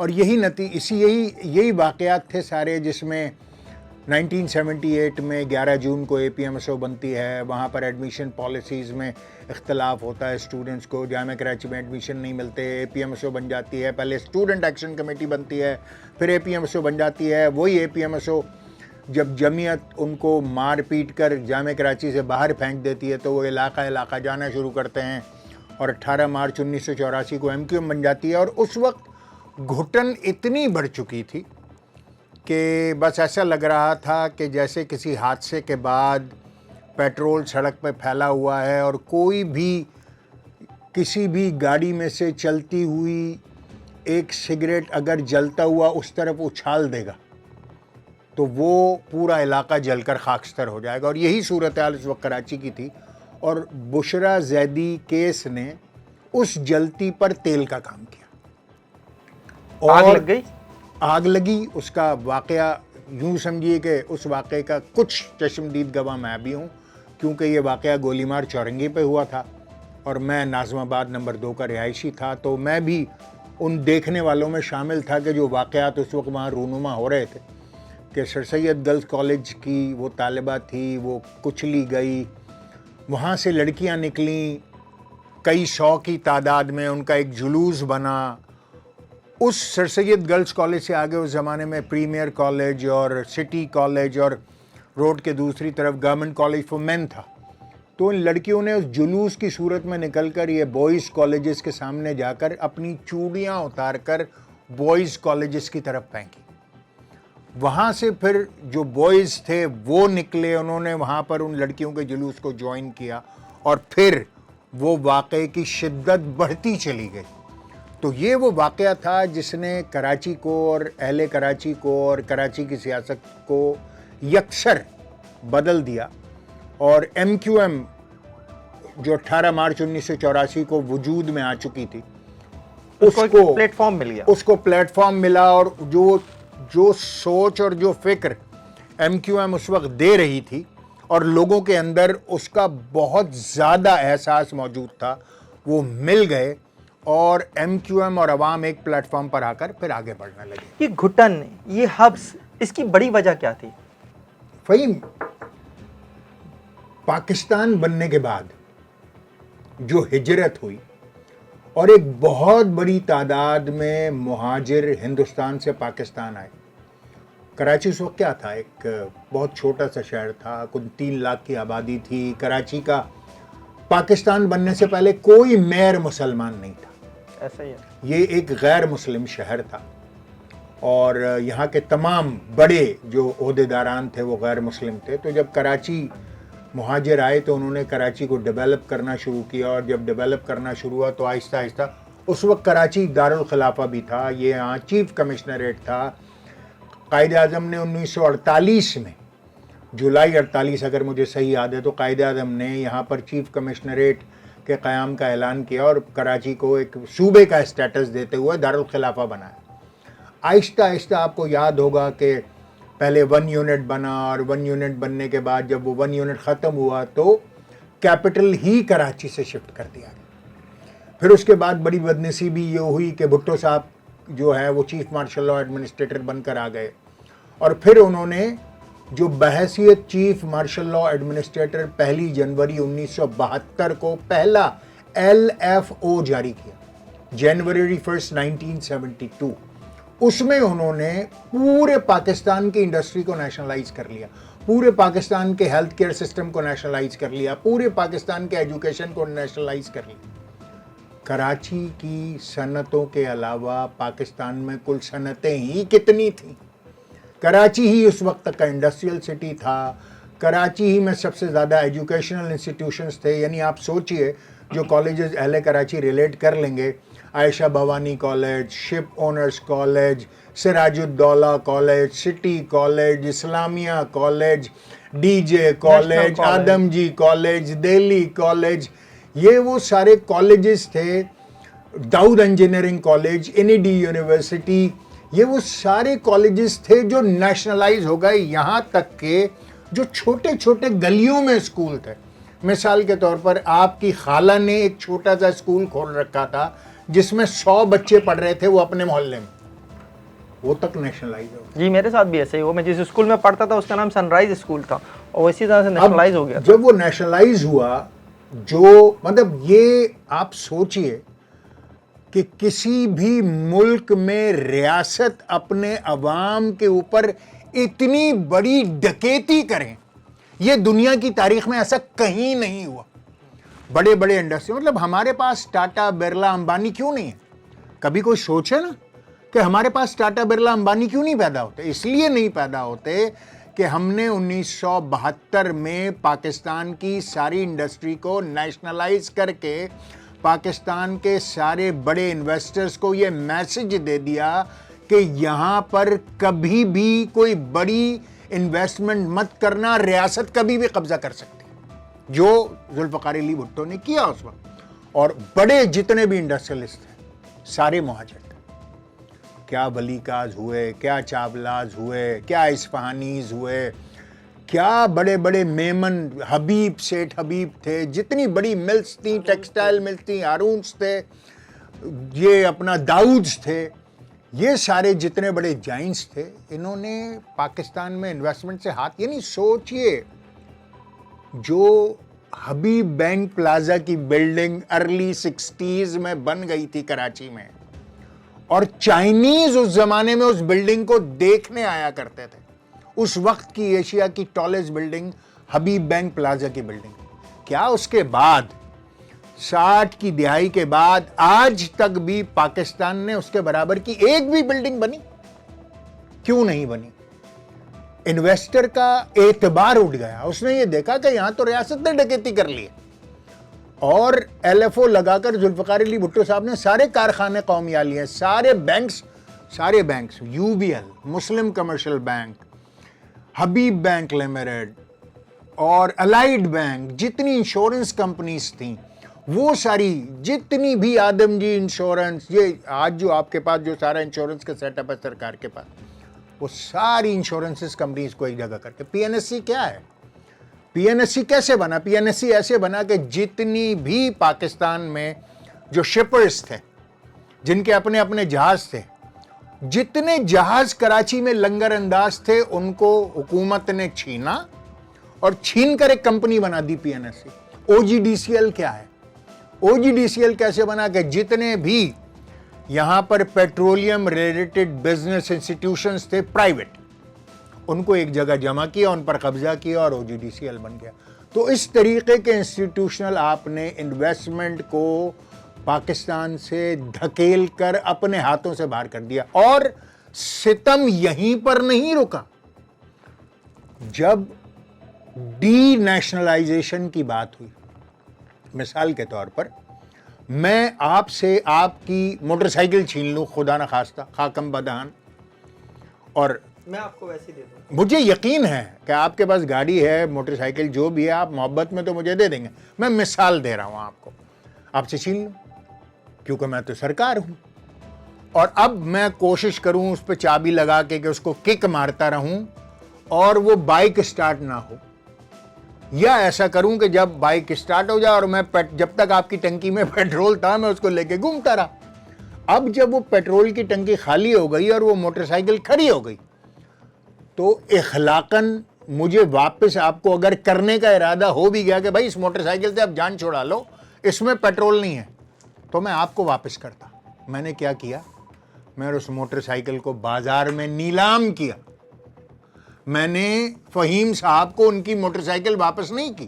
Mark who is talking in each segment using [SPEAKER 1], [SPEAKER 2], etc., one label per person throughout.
[SPEAKER 1] اور یہی واقعات تھے سارے جس میں 1978 میں 11 جون کو APMSO بنتی ہے. وہاں پر ایڈمیشن پالیسیز میں اختلاف ہوتا ہے, اسٹوڈنٹس کو جامعہ کراچی میں ایڈمیشن نہیں ملتے. APMSO بن جاتی ہے, پہلے اسٹوڈنٹ ایکشن کمیٹی بنتی ہے, پھر APMSO بن جاتی ہے. وہی APMSO جب جمعیت ان کو مار پیٹ کر جامعہ کراچی سے باہر پھینک دیتی ہے تو وہ علاقہ جانا شروع کرتے ہیں, اور 18 مارچ 1984 کو MQM بن جاتی ہے. اور اس وقت گھٹن اتنی بڑھ چکی تھی کہ بس ایسا لگ رہا تھا کہ جیسے کسی حادثے کے بعد پیٹرول سڑک پہ پھیلا ہوا ہے اور کوئی بھی کسی بھی گاڑی میں سے چلتی ہوئی ایک سگریٹ اگر جلتا ہوا اس طرف اچھال دے گا تو وہ پورا علاقہ جل کر خاکستر ہو جائے گا. اور یہی صورتحال اس وقت کراچی کی تھی, اور بشرا زیدی کیس نے اس جلتی پر تیل کا کام کیا.
[SPEAKER 2] آگ لگ گئی,
[SPEAKER 1] آگ لگی. اس کا واقعہ یوں سمجھیے کہ اس واقعے کا کچھ چشمدید گواہ میں بھی ہوں, کیونکہ یہ واقعہ گولی مار چورنگی پہ ہوا تھا اور میں ناظم آباد نمبر 2 کا رہائشی تھا, تو میں بھی ان دیکھنے والوں میں شامل تھا کہ جو واقعات اس وقت وہاں رونما ہو رہے تھے کہ سر سید گرلز کالج کی وہ طالبہ تھی, وہ کچلی گئی, وہاں سے لڑکیاں نکلیں کئی 100 کی تعداد میں, ان کا ایک جلوس بنا. اس سر سید گرلز کالج سے آگے اس زمانے میں پریمیئر کالج اور سٹی کالج اور روڈ کے دوسری طرف گورنمنٹ کالج فار مین تھا. تو ان لڑکیوں نے اس جلوس کی صورت میں نکل کر یہ بوائز کالجز کے سامنے جا کر اپنی چوڑیاں اتار کر بوائز کالجز کی طرف پھینکی. وہاں سے پھر جو بوائز تھے وہ نکلے, انہوں نے وہاں پر ان لڑکیوں کے جلوس کو جوائن کیا, اور پھر وہ واقعے کی شدت بڑھتی چلی گئی. تو یہ وہ واقعہ تھا جس نے کراچی کو اور اہل کراچی کو اور کراچی کی سیاست کو یکسر بدل دیا. اور MQM جو 18 مارچ 1984 کو وجود میں آ چکی تھی, اس کو
[SPEAKER 2] پلیٹ فارم مل گیا,
[SPEAKER 1] اس کو پلیٹ فارم ملا. اور جو سوچ اور جو فکر MQM اس وقت دے رہی تھی اور لوگوں کے اندر اس کا بہت زیادہ احساس موجود تھا, وہ مل گئے اور MQM اور عوام ایک پلیٹ فارم پر آ کر پھر آگے بڑھنے لگے.
[SPEAKER 2] یہ گھٹن, یہ حبس, اس کی بڑی وجہ کیا تھی؟
[SPEAKER 1] فہیم, پاکستان بننے کے بعد جو ہجرت ہوئی اور ایک بہت بڑی تعداد میں مہاجر ہندوستان سے پاکستان آئے. کراچی اس وقت کیا تھا, ایک بہت چھوٹا سا شہر تھا, کل 3 لاکھ کی آبادی تھی. کراچی کا پاکستان بننے سے پہلے کوئی میئر مسلمان نہیں تھا,
[SPEAKER 2] ایسا ہی ہے.
[SPEAKER 1] یہ ایک غیر مسلم شہر تھا, اور یہاں کے تمام بڑے جو عہدیداران تھے وہ غیر مسلم تھے. تو جب کراچی مہاجر آئے تو انہوں نے کراچی کو ڈیولپ کرنا شروع کیا, اور جب ڈیولپ کرنا شروع ہوا تو آہستہ آہستہ, اس وقت کراچی دارالخلافہ بھی تھا, یہ یہاں چیف کمشنریٹ تھا. قائد اعظم نے 1948 میں, جولائی 48 اگر مجھے صحیح یاد ہے, تو قائد اعظم نے یہاں پر چیف کمشنریٹ کے قیام کا اعلان کیا اور کراچی کو ایک صوبے کا اسٹیٹس دیتے ہوئے دارالخلافہ بنایا. آہستہ آہستہ آپ کو یاد ہوگا کہ پہلے 1 یونٹ بنا, اور 1 یونٹ بننے کے بعد جب وہ 1 یونٹ ختم ہوا تو کیپٹل ہی کراچی سے شفٹ کر دیا گیا. پھر اس کے بعد بڑی بدنصیبی یہ ہوئی کہ بھٹو صاحب جو ہے وہ چیف مارشل لاء ایڈمنسٹریٹر بن کر آ گئے, اور پھر انہوں نے جو بحیثیت چیف مارشل لاء ایڈمنسٹریٹر 1 جنوری 1972 کو پہلا LFO جاری کیا, جنوری 1 1972. اس میں انہوں نے پورے پاکستان کی انڈسٹری کو نیشنلائز کر لیا, پورے پاکستان کے ہیلتھ کیئر سسٹم کو نیشنلائز کر لیا, پورے پاکستان کے ایجوکیشن کو نیشنلائز کر لیا. کراچی کی صنعتوں کے علاوہ پاکستان میں کل صنعتیں ہی کتنی تھیں. کراچی ہی اس وقت تک کا انڈسٹریل سٹی تھا, کراچی ہی میں سب سے زیادہ ایجوکیشنل انسٹیٹیوشنز تھے. یعنی آپ سوچئے جو کالجز اہل کراچی ریلیٹ کر لیں گے, عائشہ بھوانی کالج, شپ اونرز کالج, سراج الدولہ کالج, سٹی کالج, اسلامیہ کالج, DJ کالج, آدم جی کالج, دہلی کالج, یہ وہ سارے کالجز تھے. داؤد انجینئرنگ کالج, NED یونیورسٹی, یہ وہ سارے کالجز تھے جو نیشنلائز ہو گئے. یہاں تک کہ جو چھوٹے چھوٹے گلیوں میں اسکول تھے, مثال کے طور پر آپ کی خالہ نے ایک چھوٹا سا اسکول کھول رکھا تھا جس میں 100 بچے پڑھ رہے تھے وہ اپنے محلے میں. وہ تک نیشنلائز ہو.
[SPEAKER 2] جی میرے ساتھ بھی ایسے ہی ہوا. میں جس اسکول میں پڑھتا تھا اس کا نام سن رائز اسکول تھا اور اسی طرح سے نیشنلائز ہو گیا.
[SPEAKER 1] جب وہ نیشنلائز ہوا, جو مطلب یہ آپ سوچئے کہ کسی بھی ملک میں ریاست اپنے عوام کے اوپر اتنی بڑی ڈکیتی کریں, یہ دنیا کی تاریخ میں ایسا کہیں نہیں ہوا. بڑے بڑے انڈسٹری, مطلب ہمارے پاس ٹاٹا برلا امبانی کیوں نہیں ہے؟ کبھی کوئی سوچے نا کہ ہمارے پاس ٹاٹا برلا امبانی کیوں نہیں پیدا ہوتے؟ اس لیے نہیں پیدا ہوتے کہ ہم نے 1972 میں پاکستان کی ساری انڈسٹری کو نیشنلائز کر کے پاکستان کے سارے بڑے انویسٹرز کو یہ میسج دے دیا کہ یہاں پر کبھی بھی کوئی بڑی انویسٹمنٹ مت کرنا, ریاست کبھی بھی قبضہ کر سکتی, جو ذوالفقار علی بھٹو نے کیا اس وقت. اور بڑے جتنے بھی انڈسٹریلسٹ ہیں سارے مہاجر تھے. کیا ولی کاز ہوئے, کیا چاولاز ہوئے, کیا اصفہانیز ہوئے, کیا بڑے بڑے میمن, حبیب, سیٹھ حبیب تھے, جتنی بڑی ملز تھیں, ٹیکسٹائل ملز تھیں, ہارونز تھے, یہ اپنا داؤدز تھے, یہ سارے جتنے بڑے جائنٹس تھے, انہوں نے پاکستان میں انویسٹمنٹ سے ہاتھ, یعنی سوچئے جو حبیب بینک پلازا کی بلڈنگ ارلی 60s میں بن گئی تھی کراچی میں, اور چائنیز اس زمانے میں اس بلڈنگ کو دیکھنے آیا کرتے تھے. اس وقت کی ایشیا کی ٹالسٹ بلڈنگ حبیب بینک پلازا کی بلڈنگ. کیا اس کے بعد 60 کی دہائی کے بعد آج تک بھی پاکستان نے اس کے برابر کی ایک بھی بلڈنگ بنی؟ کیوں نہیں بنی؟ انویسٹر کا اعتبار اٹھ گیا. اس نے یہ دیکھا کہ یہاں تو ریاست نے ڈکیتی کر لی ہے, اور ایل ایف او لگا کر ذوالفقار علی بھٹو صاحب نے سارے کارخانے قومیہ لیے, سارے banks, U B L, Muslim commercial bank, Habib bank limited اور الائیڈ بینک, جتنی انشورنس کمپنیز تھیں وہ ساری, جتنی بھی آدم جی انشورنس, یہ آج جو آپ کے پاس جو سارا انشورنس کا سیٹ اپ ہے سرکار کے پاس, وہ ساری انشورنس کمپنیز کو ایک جگہ کر کے. پی این ایس سی کیا ہے؟ پی این ایس سی کیسے بنا؟ پی این ایس سی ایسے بنا کہ جتنی بھی پاکستان میں جو شپرز تھے, جن کے اپنے اپنے جہاز تھے, جتنے جہاز کراچی میں لنگر انداز تھے, ان کو حکومت نے چھینا اور چھین کر ایک کمپنی بنا دی پی این ایس سی. او جی ڈی سی ایل کیا ہے؟ او جی ڈی سی ایل کیسے بنا کہ جتنے بھی یہاں پر پیٹرولیم ریلیٹڈ بزنس انسٹیٹیوشنز تھے پرائیویٹ, ان کو ایک جگہ جمع کیا, ان پر قبضہ کیا اور او جی ڈی سی ایل بن گیا. تو اس طریقے کے انسٹیٹیوشنل آپ نے انویسٹمنٹ کو پاکستان سے دھکیل کر اپنے ہاتھوں سے باہر کر دیا. اور ستم یہیں پر نہیں رکا. جب ڈی نیشنلائزیشن کی بات ہوئی, مثال کے طور پر میں آپ سے آپ کی موٹر سائیکل چھین لوں خدا نخواستہ, خاکم بدہان, اور
[SPEAKER 2] میں آپ کو ویسے دے دوں.
[SPEAKER 1] مجھے یقین ہے کہ آپ کے پاس گاڑی ہے, موٹر سائیکل جو بھی ہے, آپ محبت میں تو مجھے دے دیں گے. میں مثال دے رہا ہوں آپ کو, آپ سے چھین لوں کیونکہ میں تو سرکار ہوں, اور اب میں کوشش کروں اس پہ چابی لگا کے کہ اس کو کک مارتا رہوں اور وہ بائک سٹارٹ نہ ہو, یا ایسا کروں کہ جب بائک سٹارٹ ہو جائے اور میں جب تک آپ کی ٹنکی میں پیٹرول تھا میں اس کو لے کے گھومتا رہا. اب جب وہ پیٹرول کی ٹنکی خالی ہو گئی اور وہ موٹر سائیکل کھڑی ہو گئی, تو اخلاقاً مجھے واپس آپ کو اگر کرنے کا ارادہ ہو بھی گیا کہ بھائی اس موٹر سائیکل سے آپ جان چھڑا لو, اس میں پیٹرول نہیں ہے, تو میں آپ کو واپس کرتا. میں نے کیا کیا؟ میں اس موٹر سائیکل کو بازار میں نیلام کیا. میں نے فہیم صاحب کو ان کی موٹر سائیکل واپس نہیں کی.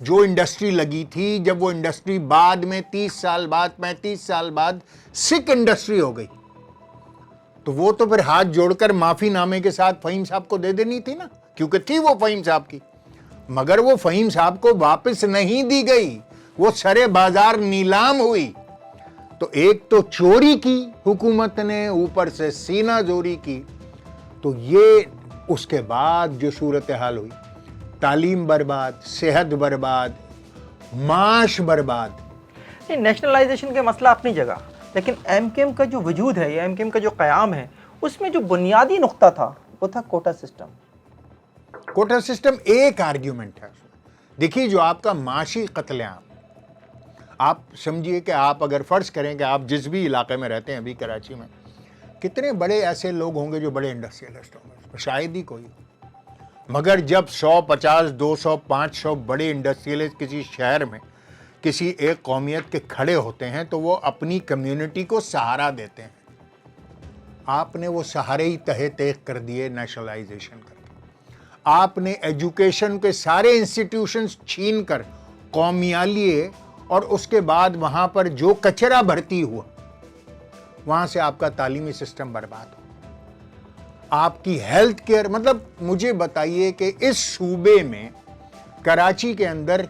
[SPEAKER 1] جو انڈسٹری لگی تھی, جب وہ انڈسٹری بعد میں 30 سال بعد 35 سال بعد سکھ انڈسٹری ہو گئی, تو وہ تو پھر ہاتھ جوڑ کر معافی نامے کے ساتھ فہیم صاحب کو دے دینی تھی نا, کیونکہ تھی وہ فہیم صاحب کی. مگر وہ فہیم صاحب کو واپس نہیں دی گئی, وہ سرے بازار نیلام ہوئی. تو ایک تو چوری کی حکومت نے, اوپر سے سینہ زوری کی. تو یہ اس کے بعد جو صورتحال ہوئی, تعلیم برباد, صحت برباد, معاش برباد.
[SPEAKER 2] نیشنلائزیشن کا مسئلہ اپنی جگہ, لیکن ایم کیو ایم کا جو وجود ہے یا ایم کیو ایم کا جو قیام ہے, اس میں جو بنیادی نقطہ تھا وہ تھا کوٹا سسٹم.
[SPEAKER 1] کوٹا سسٹم ایک آرگیومنٹ ہے. دیکھیے جو آپ کا معاشی قتل عام, آپ سمجھیے کہ آپ اگر فرض کریں کہ آپ جس بھی علاقے میں رہتے ہیں ابھی کراچی میں, کتنے بڑے ایسے لوگ ہوں گے جو بڑے انڈسٹریلسٹ ہوں گے؟ شاید ہی کوئی. مگر جب 100 50 200 500 بڑے انڈسٹریلسٹ کسی شہر میں کسی ایک قومیت کے کھڑے ہوتے ہیں تو وہ اپنی کمیونٹی کو سہارا دیتے ہیں. آپ نے وہ سہارے ہی تہے تیغ کر دیے نیشنلائزیشن کر کے. آپ نے ایجوکیشن کے سارے انسٹیٹیوشنز چھین کر قومیاں لیے اور اس کے بعد وہاں پر جو کچرا بھرتی ہوا وہاں سے آپ کا تعلیمی سسٹم برباد ہو. آپ کی ہیلتھ کیئر، مطلب مجھے بتائیے کہ اس صوبے میں کراچی کے اندر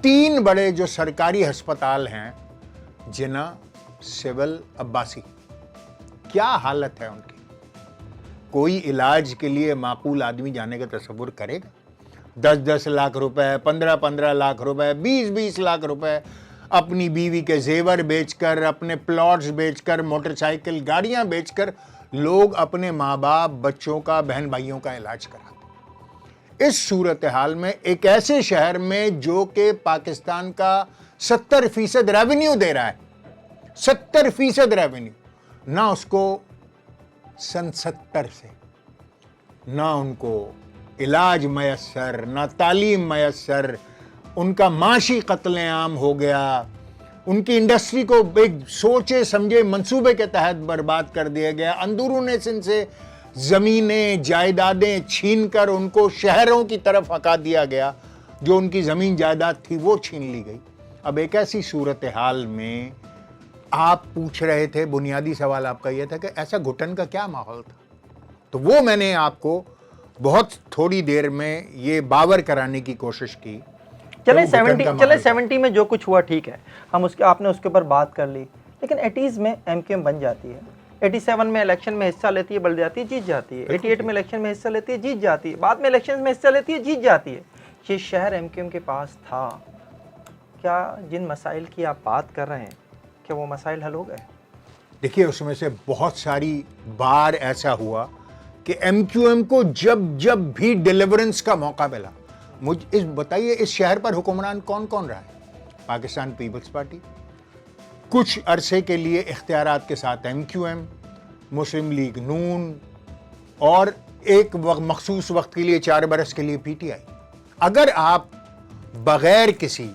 [SPEAKER 1] 3 بڑے جو سرکاری ہسپتال ہیں، جناح، سول، عباسی، کیا حالت ہے ان کی؟ کوئی علاج کے لیے معقول آدمی جانے کا تصور کرے گا؟ 10 لاکھ روپے، 15 لاکھ روپے، 20 لاکھ روپے اپنی بیوی کے زیور بیچ کر، اپنے پلاٹس بیچ کر، موٹر سائیکل گاڑیاں بیچ کر لوگ اپنے ماں باپ، بچوں کا، بہن بھائیوں کا علاج کراتے. اس صورتحال میں ایک ایسے شہر میں جو کہ پاکستان کا 70% ریونیو دے رہا ہے، 70% ریونیو، نہ اس کو سن 70 سے نہ ان کو علاج میسر، نہ تعلیم میسر، ان کا معاشی قتل عام ہو گیا. ان کی انڈسٹری کو ایک سوچے سمجھے منصوبے کے تحت برباد کر دیا گیا. اندرون سندھ سے زمینیں، جائیدادیں چھین کر ان کو شہروں کی طرف ہکا دیا گیا. جو ان کی زمین جائیداد تھی وہ چھین لی گئی. اب ایک ایسی صورتحال میں آپ پوچھ رہے تھے، بنیادی سوال آپ کا یہ تھا کہ ایسا گھٹن کا کیا ماحول تھا. تو وہ میں نے آپ کو بہت تھوڑی دیر میں یہ باور کرانے کی کوشش کی.
[SPEAKER 2] چلیں 70 میں جو کچھ ہوا ٹھیک ہے، ہم آپ نے اس کے اوپر بات کر لی، لیکن 80s میں ایم کیو ایم بن جاتی ہے. 87 میں الیکشن میں حصہ لیتی ہے، بلد جاتی ہے، جیت جاتی ہے. 88 میں الیکشن میں حصہ لیتی ہے، جیت جاتی ہے. بعد میں الیکشن میں حصہ لیتی ہے، جیت جاتی ہے. یہ شہر ایم کیو ایم کے پاس تھا. کیا جن مسائل کی آپ بات کر رہے ہیں کہ وہ مسائل حل ہو گئے؟
[SPEAKER 1] دیکھیے اس میں سے بہت ساری بار ایسا ہوا کہ ایم کیو ایم کو جب بھی ڈیلیورنس کا موقع ملا. بتائیے اس شہر پر حکمران کون کون رہا ہے؟ پاکستان پیپلز پارٹی، کچھ عرصے کے لیے اختیارات کے ساتھ ایم کیو ایم، مسلم لیگ نون، اور ایک مخصوص وقت کے لیے 4 برس کے لیے پی ٹی آئی. اگر آپ بغیر کسی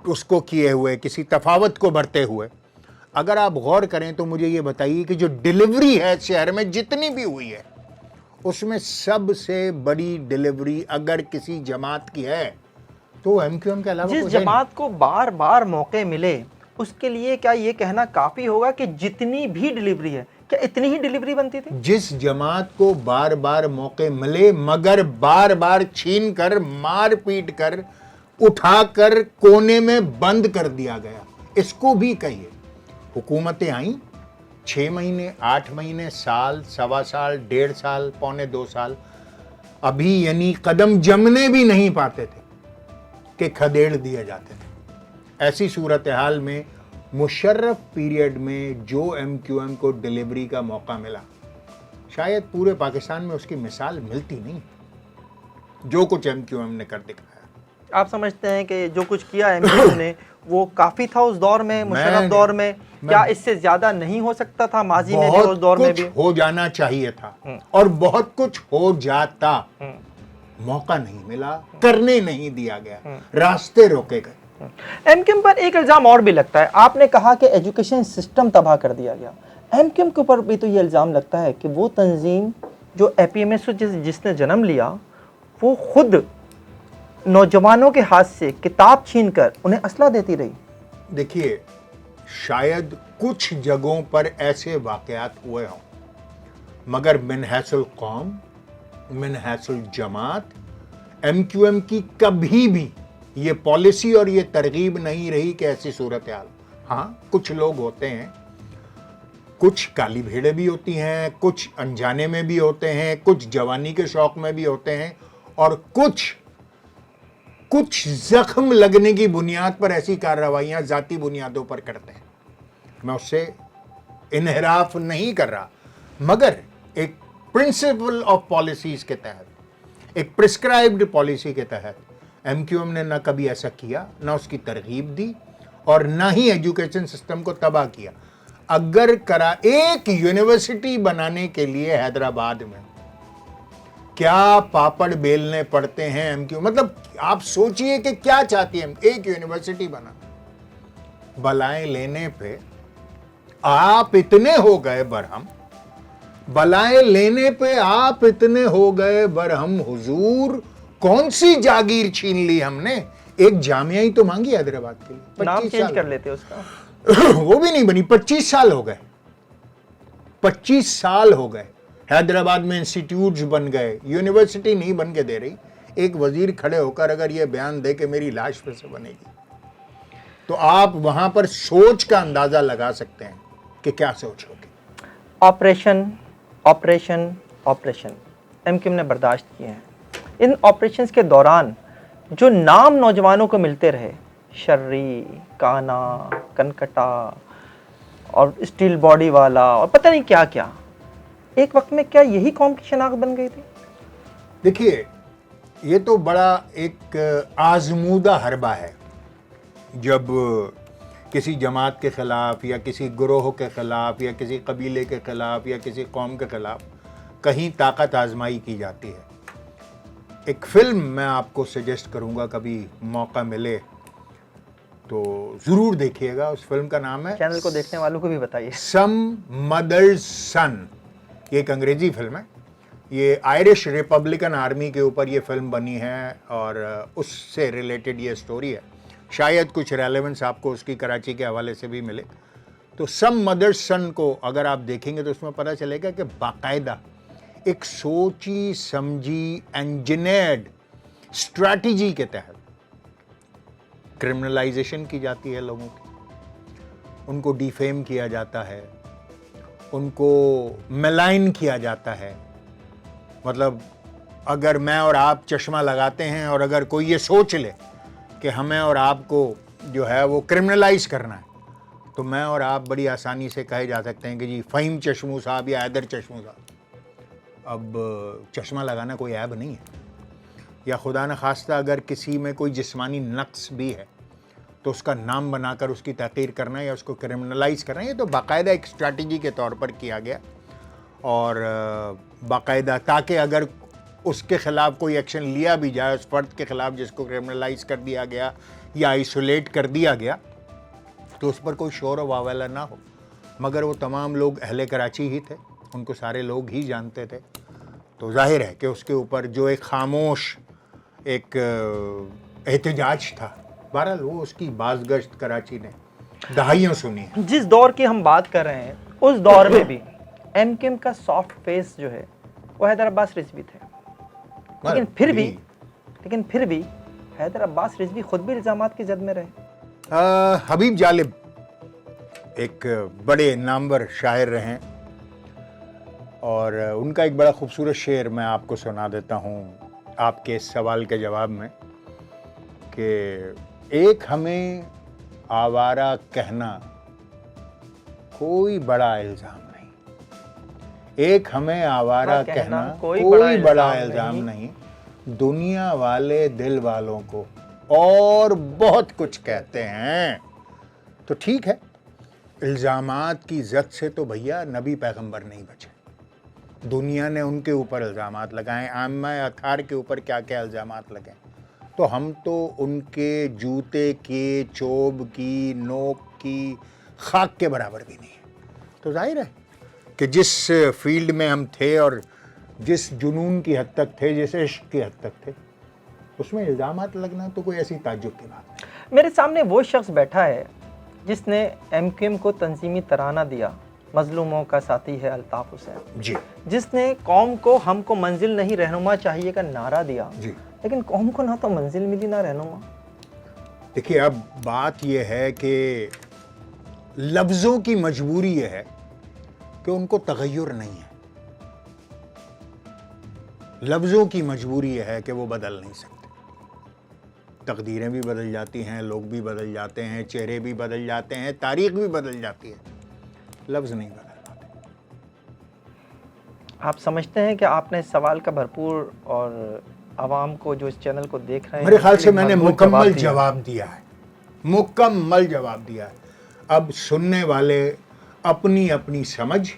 [SPEAKER 1] اس کو کیے ہوئے، کسی تفاوت کو برتے ہوئے اگر آپ غور کریں تو مجھے یہ بتائیے کہ جو ڈیلیوری ہے شہر میں جتنی بھی ہوئی ہے، اس میں سب سے بڑی ڈیلیوری اگر کسی جماعت کی ہے تو ایم کیو ایم کے علاوہ
[SPEAKER 2] جس جماعت کو بار بار موقع ملے اس کے لیے کیا یہ کہنا کافی ہوگا کہ جتنی بھی ڈیلیوری ہے، کیا اتنی ہی ڈیلیوری بنتی تھی؟
[SPEAKER 1] جس جماعت کو بار بار موقع ملے مگر بار بار چھین کر، مار پیٹ کر، اٹھا کر کونے میں بند کر دیا گیا. اس کو بھی کہیے حکومتیں آئیں 6 مہینے، 8 مہینے، سال، 1.25 سال، 1.5 سال، 1.25 سال، ابھی یعنی قدم جمنے بھی نہیں پاتے تھے کہ کھدیڑ دیے جاتے تھے. ایسی صورتحال میں مشرف پیریڈ میں جو ایم کیو ایم کو ڈیلیوری کا موقع ملا، شاید پورے پاکستان میں اس کی مثال ملتی نہیں. جو کچھ ایم کیو ایم نے کر دکھایا.
[SPEAKER 2] آپ سمجھتے ہیں کہ جو کچھ کیا ایم کیو ایم نے وہ کافی تھا اس دور میں، مشرف دور میں؟ کیا اس سے زیادہ نہیں ہو سکتا تھا ماضی میں بھی، اس دور میں بھی؟
[SPEAKER 1] بہت کچھ ہو جانا چاہیے تھا اور بہت کچھ ہو جاتا. موقع نہیں ملا، کرنے نہیں دیا گیا، راستے روکے گئے.
[SPEAKER 2] ایم کیو ایم پر ایک الزام اور بھی لگتا ہے. آپ نے کہا کہ ایجوکیشن سسٹم تباہ کر دیا گیا. ایم کیو ایم کے اوپر بھی تو یہ الزام لگتا ہے کہ وہ تنظیم جو اے پی ایم ایس جس نے جنم لیا، وہ خود نوجوانوں کے ہاتھ سے کتاب چھین کر انہیں اسلحہ دیتی رہی.
[SPEAKER 1] دیکھیے شاید کچھ جگہوں پر ایسے واقعات ہوئے ہوں، مگر من حیث القوم، من حیث الجماعت، ایم کیو ایم کی کبھی بھی یہ پالیسی اور یہ ترغیب نہیں رہی کہ ایسی صورتحال. ہاں کچھ لوگ ہوتے ہیں، کچھ کالی بھیڑیں بھی ہوتی ہیں، کچھ انجانے میں بھی ہوتے ہیں، کچھ جوانی کے شوق میں بھی ہوتے ہیں، اور کچھ زخم لگنے کی بنیاد پر ایسی کارروائیاں ذاتی بنیادوں پر کرتے ہیں. میں اس سے انحراف نہیں کر رہا، مگر ایک پرنسپل آف پالیسیز کے تحت، ایک پرسکرائبڈ پالیسی کے تحت ایم کیو ایم نے نہ کبھی ایسا کیا، نہ اس کی ترغیب دی، اور نہ ہی ایجوکیشن سسٹم کو تباہ کیا. اگر ایک یونیورسٹی بنانے کے لیے حیدرآباد میں کیا پاپڑ بیلنے پڑتے ہیں ایم کیو، مطلب آپ سوچئے کہ کیا چاہتی ہیں ایک یونیورسٹی بنا، بلائیں لینے پہ آپ اتنے ہو گئے برہم، بلائیں لینے پہ آپ اتنے ہو گئے برہم، حضور کون سی جاگیر چھین لی ہم نے؟ ایک جامعہ ہی تو مانگی حیدرآباد کے لیے،
[SPEAKER 2] نام چینج کر لیتے اس کا،
[SPEAKER 1] وہ بھی نہیں بنی، 25 سال ہو گئے، 25 سال ہو گئے، حیدرآباد میں انسٹیٹیوٹس بن گئے، یونیورسٹی نہیں بن کے دے رہی۔ ایک وزیر کھڑے ہو کر اگر یہ بیان دے کہ میری لاش پہ سے بنے گی، تو آپ وہاں پر سوچ کا اندازہ لگا سکتے ہیں کہ کیا سوچ ہوگی۔
[SPEAKER 2] Operation operation operation M Q نے برداشت کیے ہیں۔ ان آپریشنز کے دوران جو نام نوجوانوں کو ملتے رہے، شرری، کانا، کنکٹا اور اسٹیل باڈی والا اور پتہ نہیں کیا کیا، ایک وقت میں کیا یہی قوم کی شناخت بن گئی تھی؟
[SPEAKER 1] دیکھیے یہ تو بڑا ایک آزمودہ حربہ ہے، جب کسی جماعت کے خلاف یا کسی گروہ کے خلاف یا کسی قبیلے کے خلاف یا کسی قوم کے خلاف کہیں طاقت آزمائی کی جاتی ہے۔ ایک فلم میں آپ کو سجیسٹ کروں گا، کبھی موقع ملے تو ضرور دیکھیے گا، اس فلم کا نام ہے،
[SPEAKER 2] چینل کو دیکھنے والوں کو بھی بتائیے،
[SPEAKER 1] سم مدرز سن۔ یہ ایک انگریزی فلم ہے، یہ آئرش ریپبلکن آرمی کے اوپر یہ فلم بنی ہے اور اس سے ریلیٹڈ یہ سٹوری ہے، شاید کچھ ریلیونس آپ کو اس کی کراچی کے حوالے سے بھی ملے۔ تو سم مدرز سن کو اگر آپ دیکھیں گے تو اس میں پتہ چلے گا کہ باقاعدہ ایک سوچی سمجھی انجینئرڈ اسٹریٹجی کے تحت کرمنلائزیشن کی جاتی ہے لوگوں کی، ان کو ڈیفیم کیا جاتا ہے، ان کو ملائن کیا جاتا ہے۔ مطلب اگر میں اور آپ چشمہ لگاتے ہیں اور اگر کوئی یہ سوچ لے کہ ہمیں اور آپ کو جو ہے وہ کرمنلائز کرنا ہے، تو میں اور آپ بڑی آسانی سے کہے جا سکتے ہیں کہ جی فہیم چشمو صاحب یا حیدر چشمو صاحب۔ اب چشمہ لگانا کوئی عیب نہیں ہے، یا خدا نخواستہ اگر کسی میں کوئی جسمانی نقص بھی ہے تو اس کا نام بنا کر اس کی تحقیر کرنا یا اس کو کرمنلائز کرنا، یہ تو باقاعدہ ایک اسٹریٹجی کے طور پر کیا گیا، اور باقاعدہ تاکہ اگر اس کے خلاف کوئی ایکشن لیا بھی جائے، اس فرد کے خلاف جس کو کرمنلائز کر دیا گیا یا آئسولیٹ کر دیا گیا، تو اس پر کوئی شور و واویلا نہ ہو۔ مگر وہ تمام لوگ اہل کراچی ہی تھے، ان کو سارے لوگ ہی جانتے تھے، تو ظاہر ہے کہ اس کے اوپر جو ایک خاموش ایک احتجاج تھا، بہرحال وہ اس کی بازگشت کراچی نے دہائیوں سنی ہے۔
[SPEAKER 2] جس دور کی ہم بات کر رہے ہیں اس دور میں بھی ایم کیو ایم کا سافٹ فیس جو ہے وہ حیدر عباس رضوی تھے، لیکن پھر بھی حیدر عباس رضوی خود بھی الزامات کی زد میں رہے۔
[SPEAKER 1] حبیب جالب ایک بڑے نامور شاعر رہے، اور ان کا ایک بڑا خوبصورت شعر میں آپ کو سنا دیتا ہوں آپ کے اس سوال کے جواب میں، کہ ایک ہمیں آوارہ کہنا کوئی بڑا الزام نہیں، ایک ہمیں آوارہ کہنا کوئی بڑا الزام نہیں، دنیا والے دل والوں کو اور بہت کچھ کہتے ہیں۔ تو ٹھیک ہے، الزامات کی زد سے تو بھیا نبی پیغمبر نہیں بچے، دنیا نے ان کے اوپر الزامات لگائیں، عامہ اطہار کے اوپر کیا کیا الزامات لگیں، تو ہم تو ان کے جوتے کی چوب کی نوک کی خاک کے برابر بھی نہیں ہیں۔ تو ظاہر ہے کہ جس فیلڈ میں ہم تھے اور جس جنون کی حد تک تھے، جس عشق کی حد تک تھے، اس میں الزامات لگنا تو کوئی ایسی تعجب کی بات نہیں۔
[SPEAKER 2] میرے سامنے وہ شخص بیٹھا ہے جس نے ایم کیو ایم کو تنظیمی ترانہ دیا، مظلوموں کا ساتھی ہے الطاف حسین،
[SPEAKER 1] جی،
[SPEAKER 2] جس نے قوم کو ہم کو منزل نہیں رہنما چاہیے کا نعرہ دیا،
[SPEAKER 1] جی،
[SPEAKER 2] لیکن قوم کو نہ تو منزل ملی نہ رہنما۔
[SPEAKER 1] دیکھیے اب بات یہ ہے کہ لفظوں کی مجبوری یہ ہے کہ ان کو تغیر نہیں ہے، لفظوں کی مجبوری یہ ہے کہ وہ بدل نہیں سکتے، تقدیریں بھی بدل جاتی ہیں، لوگ بھی بدل جاتے ہیں، چہرے بھی بدل جاتے ہیں، تاریخ بھی بدل جاتی ہے، لفظ نہیں بدل پاتے۔
[SPEAKER 2] آپ سمجھتے ہیں کہ آپ نے اس سوال کا بھرپور اور عوام کو جو اس چینل کو دیکھ رہے ہیں،
[SPEAKER 1] میرے خیال سے میں نے
[SPEAKER 2] مضبوط
[SPEAKER 1] مکمل
[SPEAKER 2] دیا؟
[SPEAKER 1] جواب دیا ہے، مکمل جواب دیا ہے۔ اب سننے والے اپنی اپنی سمجھ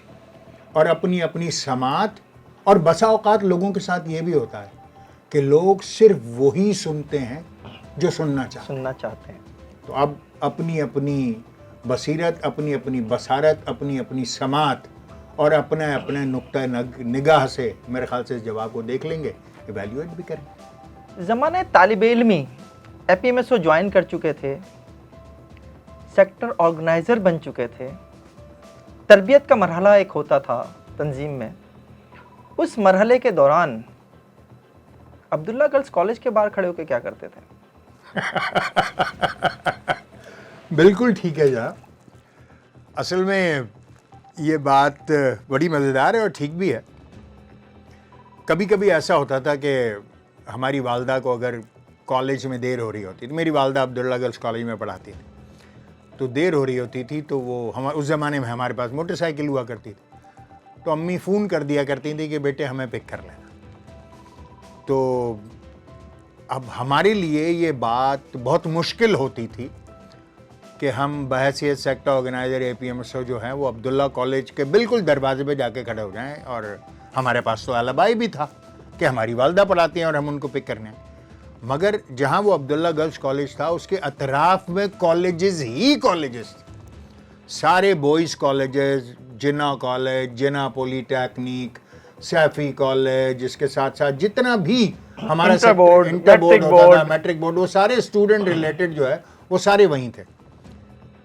[SPEAKER 1] اور اپنی اپنی سماعت، اور بسا اوقات لوگوں کے ساتھ یہ بھی ہوتا ہے کہ لوگ صرف وہی سنتے ہیں جو سننا
[SPEAKER 2] چاہتے ہیں.
[SPEAKER 1] تو اب اپنی اپنی بصیرت، اپنی اپنی بصارت، اپنی اپنی سماعت اور اپنے اپنے نقطۂ نگاہ سے میرے خیال سے اس جواب کو دیکھ لیں گے، ایویلیویٹ بھی کریں گے.
[SPEAKER 2] زمانہ طالب علمی A P M S O join کر چکے تھے، سیکٹر آرگنائزر بن چکے تھے، تربیت کا مرحلہ ایک ہوتا تھا تنظیم میں. اس مرحلے کے دوران عبداللہ گرلز کالج کے باہر کھڑے ہو کے کیا کرتے تھے؟
[SPEAKER 1] بالکل ٹھیک ہے جناب. اصل میں یہ بات بڑی مزیدار ہے اور ٹھیک بھی ہے. کبھی کبھی ایسا ہوتا تھا کہ ہماری والدہ کو اگر کالج میں دیر ہو رہی ہوتی، تو میری والدہ عبداللہ گرلز کالج میں پڑھاتی تھی، تو دیر ہو رہی ہوتی تھی تو وہ اس زمانے میں ہمارے پاس موٹر سائیکل ہوا کرتی تھی، تو امی فون کر دیا کرتی تھی کہ بیٹے ہمیں پک کر لینا. تو اب ہمارے لیے یہ بات بہت مشکل ہوتی تھی کہ ہم بحیثیت سیکٹر آرگنائزر اے پی ایم ایس او جو ہیں وہ عبداللہ کالج کے بالکل دروازے پہ جا کے کھڑے ہو جائیں، اور ہمارے پاس تو البائی بھی تھا کہ ہماری والدہ پڑھاتی ہیں اور ہم ان کو پک کرنے ہیں. مگر جہاں وہ عبداللہ گرلز کالج تھا اس کے اطراف میں کالجز ہی کالجز تھے، سارے بوائز کالجز، جنا کالج، جنا پولی ٹیکنیک، سیفی کالج، اس کے ساتھ ساتھ جتنا بھی ہمارا
[SPEAKER 2] انٹر بورڈ
[SPEAKER 1] ہوتا تھا، میٹرک بورڈ، وہ سارے اسٹوڈنٹ ریلیٹڈ جو ہے وہ سارے وہیں تھے.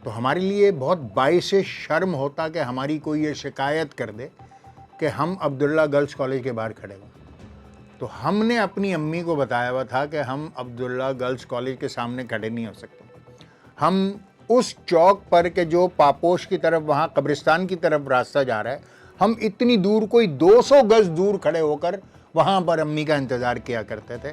[SPEAKER 1] تو ہمارے لیے بہت باعث شرم ہوتا کہ ہماری کوئی یہ شکایت کر دے کہ ہم عبداللہ گرلز کالج کے باہر کھڑے ہوئے. تو ہم نے اپنی امی کو بتایا ہوا تھا کہ ہم عبداللہ گرلز کالج کے سامنے کھڑے نہیں ہو سکتے. ہم اس چوک پر کہ جو پاپوش کی طرف وہاں قبرستان کی طرف راستہ جا رہا ہے، ہم اتنی دور کوئی 200 گز دور کھڑے ہو کر وہاں پر امی کا انتظار کیا کرتے تھے.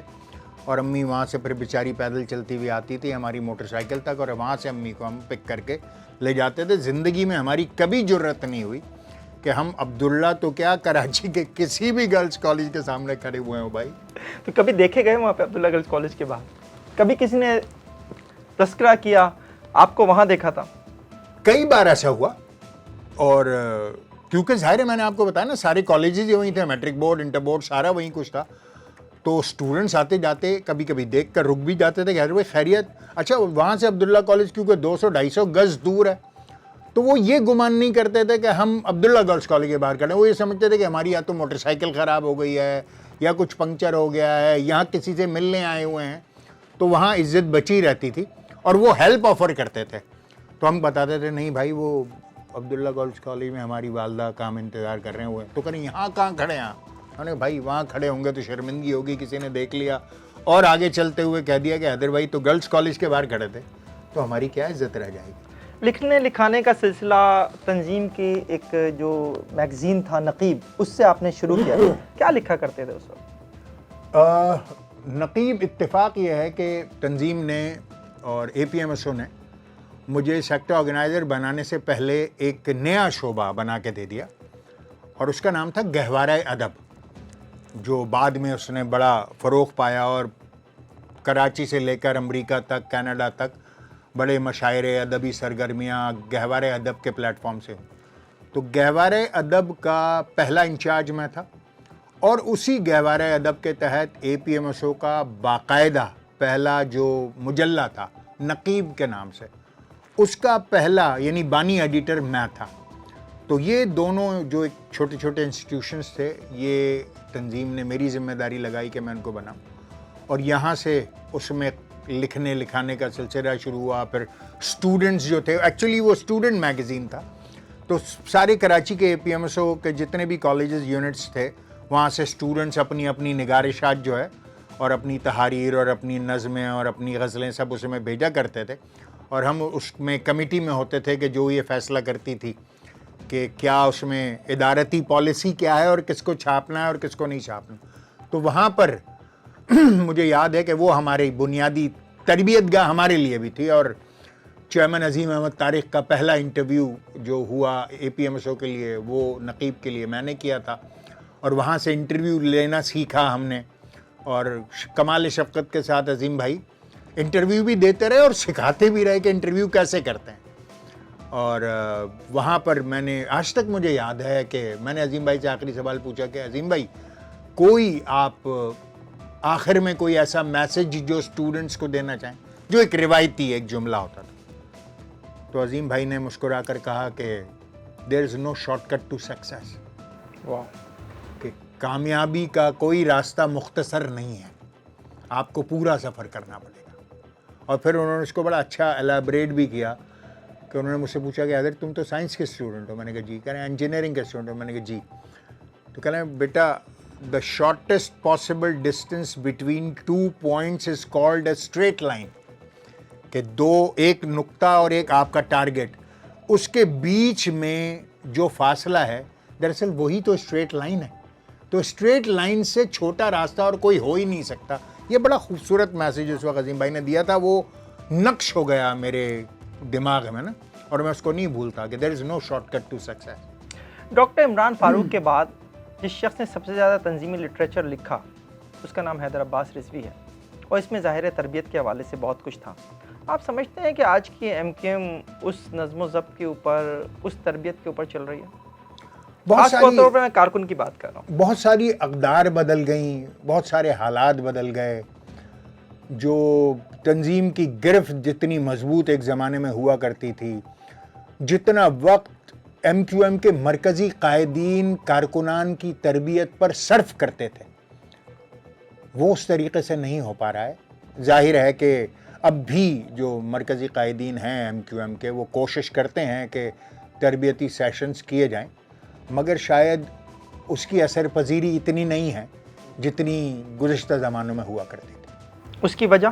[SPEAKER 1] اور امی وہاں سے پھر بیچاری پیدل چلتی ہوئی آتی تھی ہماری موٹر سائیکل تک، اور وہاں سے امی کو ہم پک کر کے لے جاتے تھے. زندگی میں ہماری کبھی جرت نہیں ہوئی کہ ہم عبداللہ تو کیا کراچی کے کسی بھی گرلز کالج کے سامنے کھڑے ہوئے ہوں بھائی.
[SPEAKER 2] تو کبھی دیکھے گئے وہاں پہ عبداللہ گرلز کالج کے باہر؟ کبھی کسی نے تذکرہ کیا آپ کو وہاں دیکھا تھا؟
[SPEAKER 1] کئی بار ایسا ہوا، اور کیونکہ ظاہر ہے میں نے آپ کو بتایا نا سارے کالجز ہی وہیں تھے، میٹرک بورڈ، انٹر بورڈ، سارا وہیں کچھ تھا. تو اسٹوڈنٹس آتے جاتے کبھی کبھی دیکھ کر رک بھی جاتے تھے کہ حضرت بھائی خیریت. اچھا وہاں سے عبداللہ کالج کیونکہ 200-250 گز دور ہے، تو وہ یہ گمان نہیں کرتے تھے کہ ہم عبداللہ گرلز کالج کے باہر کھڑے ہیں. وہ یہ سمجھتے تھے کہ ہماری یا تو موٹر سائیکل خراب ہو گئی ہے، یا کچھ پنکچر ہو گیا ہے، یہاں کسی سے ملنے آئے ہوئے ہیں. تو وہاں عزت بچی رہتی تھی اور وہ ہیلپ آفر کرتے تھے. تو ہم بتاتے تھے نہیں بھائی وہ عبداللہ گرلز کالج میں ہماری والدہ کا ہم انتظار کر رہے ہوئے. تو کہیں یہاں کہاں کھڑے ہیں؟ ہم نے بھائی وہاں کھڑے ہوں گے تو شرمندگی ہوگی، کسی نے دیکھ لیا اور آگے چلتے ہوئے کہہ دیا کہ حیدر بھائی تو گرلز کالج کے باہر کھڑے تھے، تو ہماری کیا عزت رہ جائے گی.
[SPEAKER 2] لکھنے لکھانے کا سلسلہ تنظیم کی ایک جو میگزین تھا نقیب، اس سے آپ نے شروع کیا. کیا لکھا کرتے تھے اس وقت؟
[SPEAKER 1] نقیب، اتفاق یہ ہے کہ تنظیم نے اور اے پی ایم ایس او نے مجھے سیکٹر آرگنائزر بنانے سے پہلے ایک نیا شعبہ بنا کے دے دیا، اور اس کا نام تھا گہوارۂ ادب، جو بعد میں اس نے بڑا فروغ پایا اور کراچی سے لے کر امریکہ تک، کینیڈا تک بڑے مشاعرے، ادبی سرگرمیاں گہوارۂ ادب کے پلیٹ فارم سے. تو گہوارۂ ادب کا پہلا انچارج میں تھا، اور اسی گہوارۂ ادب کے تحت اے پی ایم ایس او کا باقاعدہ پہلا جو مجلہ تھا نقیب کے نام سے، اس کا پہلا یعنی بانی ایڈیٹر میں تھا. تو یہ دونوں جو ایک چھوٹے چھوٹے انسٹیٹیوشنز تھے، یہ تنظیم نے میری ذمہ داری لگائی کہ میں ان کو بناؤں، اور یہاں سے اس میں لکھنے لکھانے کا سلسلہ شروع ہوا. پھر اسٹوڈنٹس جو تھے، ایکچولی وہ اسٹوڈنٹ میگزین تھا، تو سارے کراچی کے اے پی ایم ایس او کے جتنے بھی کالجز یونٹس تھے، وہاں سے اسٹوڈنٹس اپنی اپنی نگارشات جو ہے اور اپنی تحاریر اور اپنی نظمیں اور اپنی غزلیں سب اس میں بھیجا کرتے تھے. اور ہم اس میں کمیٹی میں ہوتے تھے کہ جو یہ فیصلہ کرتی تھی کہ کیا اس میں ادارتی پالیسی کیا ہے اور کس کو چھاپنا ہے اور کس کو نہیں چھاپنا. تو وہاں پر مجھے یاد ہے کہ وہ ہماری بنیادی تربیت گاہ ہمارے لیے بھی تھی. اور چیئرمین عظیم احمد طارق کا پہلا انٹرویو جو ہوا اے پی ایم ایس او کے لیے، وہ نقیب کے لیے میں نے کیا تھا، اور وہاں سے انٹرویو لینا سیکھا ہم نے. اور کمال شفقت کے ساتھ عظیم بھائی انٹرویو بھی دیتے رہے اور سکھاتے بھی رہے کہ انٹرویو کیسے کرتے ہیں. اور وہاں پر میں نے آج تک مجھے یاد ہے کہ میں نے عظیم بھائی سے آخری سوال پوچھا کہ عظیم بھائی کوئی آپ آخر میں کوئی ایسا میسج جو اسٹوڈنٹس کو دینا چاہیں، جو ایک روایتی ایک جملہ ہوتا تھا، تو عظیم بھائی نے مسکرا کر کہا کہ دیر از نو شارٹ کٹ ٹو سکسیس، کہ کامیابی کا کوئی راستہ مختصر نہیں ہے، آپ کو پورا سفر کرنا پڑے گا۔ اور پھر انہوں نے اس کو بڑا اچھا ایلیبریٹ بھی کیا کہ انہوں نے مجھ سے پوچھا کہ حضرت تم تو سائنس کے اسٹوڈنٹ ہو، میں نے کہا جی، کہہ رہے ہیں انجینئرنگ کے اسٹوڈنٹ ہو، میں نے کہا جی، تو کہہ رہے ہیں بیٹا the shortest possible distance between 2 points is called a straight line، کہ ایک نقطہ اور ایک آپ کا ٹارگٹ، اس کے بیچ میں جو فاصلہ ہے دراصل وہی تو اسٹریٹ لائن ہے، تو اسٹریٹ لائن سے چھوٹا راستہ اور کوئی ہو ہی نہیں سکتا۔ یہ بڑا خوبصورت میسیج اس وقت عظیم بھائی نے دیا تھا، وہ نقش ہو گیا میرے دماغ میں نا، اور میں اس کو نہیں بھولتا کہ there is no shortcut to success۔
[SPEAKER 2] Doctor Imran Farooq کے بعد جس شخص نے سب سے زیادہ تنظیمی لٹریچر لکھا اس کا نام حیدر عباس رضوی ہے، اور اس میں ظاہر تربیت کے حوالے سے بہت کچھ تھا۔ آپ سمجھتے ہیں کہ آج کی ایم کیو ایم اس نظم و ضبط کے اوپر، اس تربیت کے اوپر چل رہی ہے؟ خاص طور پر میں کارکن کی بات کر رہا ہوں۔
[SPEAKER 1] بہت ساری اقدار بدل گئیں، بہت سارے حالات بدل گئے، جو تنظیم کی گرفت جتنی مضبوط ایک زمانے میں ہوا کرتی تھی، جتنا وقت ایم کیو ایم کے مرکزی قائدین کارکنان کی تربیت پر صرف کرتے تھے، وہ اس طریقے سے نہیں ہو پا رہا ہے۔ ظاہر ہے کہ اب بھی جو مرکزی قائدین ہیں ایم کیو ایم کے، وہ کوشش کرتے ہیں کہ تربیتی سیشنز کیے جائیں، مگر شاید اس کی اثر پذیری اتنی نہیں ہے جتنی گزشتہ زمانوں میں ہوا کرتی تھی۔
[SPEAKER 2] اس کی وجہ؟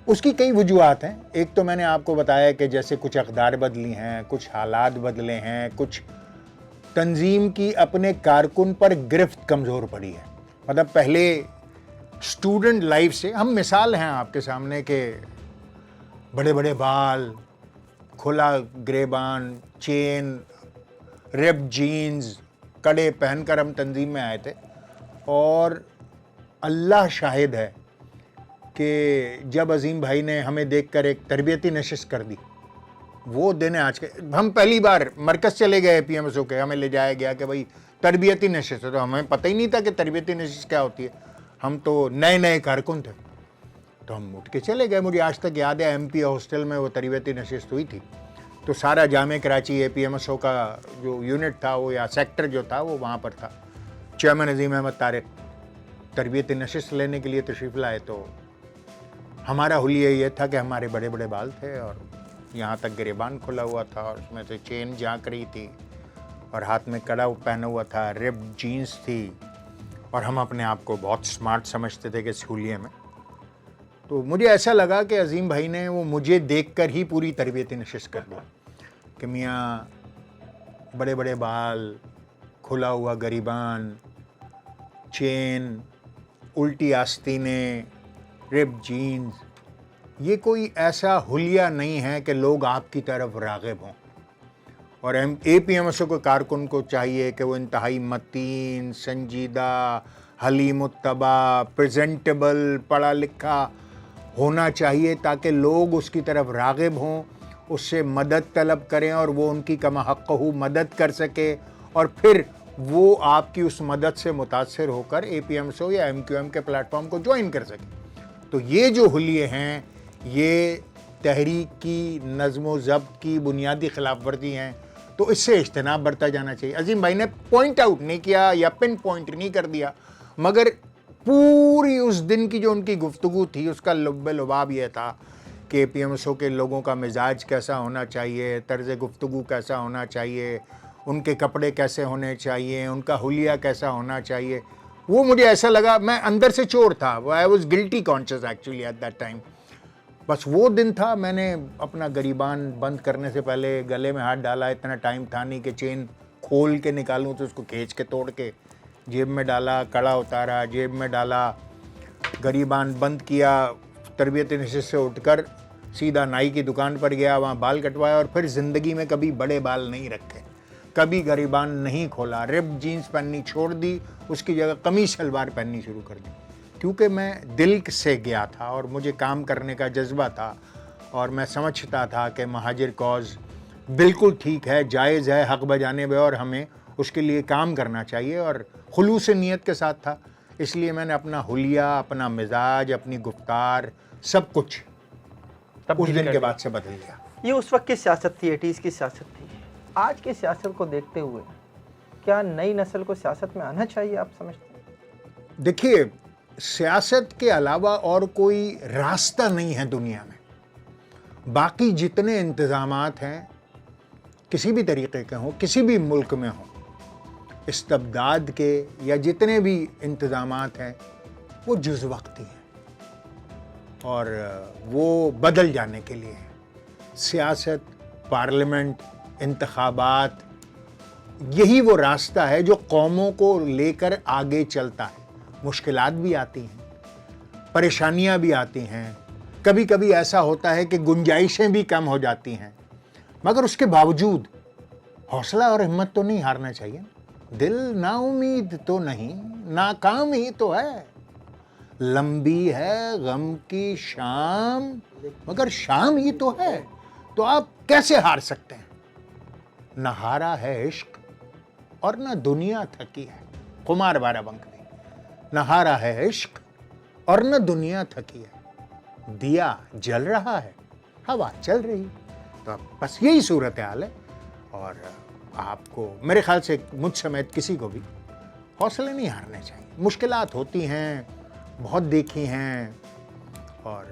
[SPEAKER 1] اس کی کئی وجوہات ہیں۔ ایک تو میں نے آپ کو بتایا کہ جیسے کچھ اقدار بدلی ہیں، کچھ حالات بدلے ہیں، کچھ تنظیم کی اپنے کارکن پر گرفت کمزور پڑی ہے۔ مطلب پہلے اسٹوڈنٹ لائف سے ہم مثال ہیں آپ کے سامنے کہ بڑے بڑے بال، کھلا گریبان، چین، ریپ جینز، کڑے پہن کر ہم تنظیم میں آئے تھے، اور اللہ شاہد ہے کہ جب عظیم بھائی نے ہمیں دیکھ کر ایک تربیتی نشست کر دی، وہ دن آج کے ہم پہلی بار مرکز چلے گئے پی ایم ایس او کے، ہمیں لے جایا گیا کہ بھائی تربیتی نشست ہے، تو ہمیں پتہ ہی نہیں تھا کہ تربیتی نشست کیا ہوتی ہے، ہم تو نئے نئے کارکن تھے، تو ہم اٹھ کے چلے گئے۔ مجھے آج تک یاد ہے ایم پی ہاسٹل میں وہ تربیتی نشست ہوئی تھی، تو سارا جامع کراچی اے پی ایم ایس او کا جو یونٹ تھا وہ یا سیکٹر جو تھا وہ وہاں پر تھا۔ چیئرمین عظیم احمد طارق تربیتی نشست لینے کے لیے تشریف لائے، تو ہمارا حلیہ یہ تھا کہ ہمارے بڑے بڑے بال تھے اور یہاں تک گریبان کھلا ہوا تھا، اور اس میں سے چین جھانک رہی تھی، اور ہاتھ میں کڑا پہنا ہوا تھا، ریپ جینز تھی، اور ہم اپنے آپ کو بہت سمارٹ سمجھتے تھے کہ اس حلیے میں۔ تو مجھے ایسا لگا کہ عظیم بھائی نے وہ مجھے دیکھ کر ہی پوری تربیتی نشست کر دی کہ میاں بڑے بڑے بال، کھلا ہوا گریبان، چین، الٹی آستینیں، ریپ جینز، یہ کوئی ایسا حلیہ نہیں ہے کہ لوگ آپ کی طرف راغب ہوں۔ اور اے پی ایم ایس او کے کارکن کو چاہیے کہ وہ انتہائی متین، سنجیدہ، حلیم الطبع، پریزنٹیبل، پڑھا لکھا ہونا چاہیے تاکہ لوگ اس کی طرف راغب ہوں، اس سے مدد طلب کریں اور وہ ان کی کما حقہ مدد کر سکے، اور پھر وہ آپ کی اس مدد سے متاثر ہو کر اے پی ایم ایس او یا ایم کیو ایم کے پلیٹ فارم کو جوائن کر سکے۔ تو یہ جو حلیے ہیں یہ تحریک کی، نظم و ضبط کی بنیادی خلاف ورزی ہیں، تو اس سے اجتناب برتا جانا چاہیے۔ عظیم بھائی نے پوائنٹ آؤٹ نہیں کیا یا پن پوائنٹ نہیں کر دیا، مگر پوری اس دن کی جو ان کی گفتگو تھی اس کا لب لباب یہ تھا کہ اے پی ایم ایس او کے لوگوں کا مزاج کیسا ہونا چاہیے، طرز گفتگو کیسا ہونا چاہیے، ان کے کپڑے کیسے ہونے چاہیے، ان کا حلیہ کیسا ہونا چاہیے۔ وہ مجھے ایسا لگا، میں اندر سے چور تھا، I was guilty conscious actually at that time. بس وہ دن تھا، میں نے اپنا گریبان بند کرنے سے پہلے گلے میں ہاتھ ڈالا، اتنا ٹائم تھا نہیں کہ چین کھول کے نکالوں، تو اس کو کھینچ کے توڑ کے جیب میں ڈالا، کڑا اتارا، جیب میں ڈالا، گریبان بند کیا، تربیتی نشست سے اٹھ کر سیدھا نائی کی دکان پر گیا، وہاں بال کٹوایا، اور پھر زندگی میں کبھی بڑے بال نہیں رکھے، کبھی گریبان نہیں کھولا، ریپ جینز پہننی چھوڑ دی، اس کی جگہ قمیص شلوار پہننی شروع کر دی، کیونکہ میں دل سے گیا تھا اور مجھے کام کرنے کا جذبہ تھا، اور میں سمجھتا تھا کہ مہاجر کاز بالکل ٹھیک ہے، جائز ہے، حق بجانب ہے، اور ہمیں اس کے لیے کام کرنا چاہیے، اور خلوص نیت کے ساتھ تھا. اس لیے میں نے اپنا حلیہ، اپنا مزاج، اپنی گفتار، سب کچھ اس
[SPEAKER 2] تبدیل
[SPEAKER 1] دن
[SPEAKER 2] کر
[SPEAKER 1] کے
[SPEAKER 2] دیا.
[SPEAKER 1] بعد سے بدل گیا.
[SPEAKER 2] یہ اس وقت کی سیاست تھی، 80s کی سیاست تھی. آج کی سیاست کو دیکھتے ہوئے کیا نئی نسل کو سیاست میں آنا چاہیے، آپ سمجھتے ہیں؟
[SPEAKER 1] دیکھیے، سیاست کے علاوہ اور کوئی راستہ نہیں ہے دنیا میں. باقی جتنے انتظامات ہیں کسی بھی طریقے کے ہوں، کسی بھی ملک میں ہوں، استبداد کے یا جتنے بھی انتظامات ہیں، وہ جز وقتی ہیں اور وہ بدل جانے کے لیے ہیں. سیاست، پارلیمنٹ، انتخابات، یہی وہ راستہ ہے جو قوموں کو لے کر آگے چلتا ہے. مشکلات بھی آتی ہیں، پریشانیاں بھی آتی ہیں، کبھی کبھی ایسا ہوتا ہے کہ گنجائشیں بھی کم ہو جاتی ہیں، مگر اس کے باوجود حوصلہ اور ہمت تو نہیں ہارنا چاہیے. دل نا امید تو نہیں، ناکام ہی تو ہے. لمبی ہے غم کی شام، مگر شام ہی تو ہے. تو آپ کیسے ہار سکتے ہیں؟ نہ ہارا ہے عشق اور نہ دنیا تھکی ہے. کمار بارہ بنک میں، نہ ہارا ہے عشق اور نہ دنیا تھکی ہے. دیا جل رہا ہے، ہوا چل رہی. تو بس یہی صورتحال ہے. اور آپ کو میرے خیال سے مجھ سمیت کسی کو بھی حوصلے نہیں ہارنے چاہیے. مشکلات ہوتی ہیں، بہت دیکھی ہیں، اور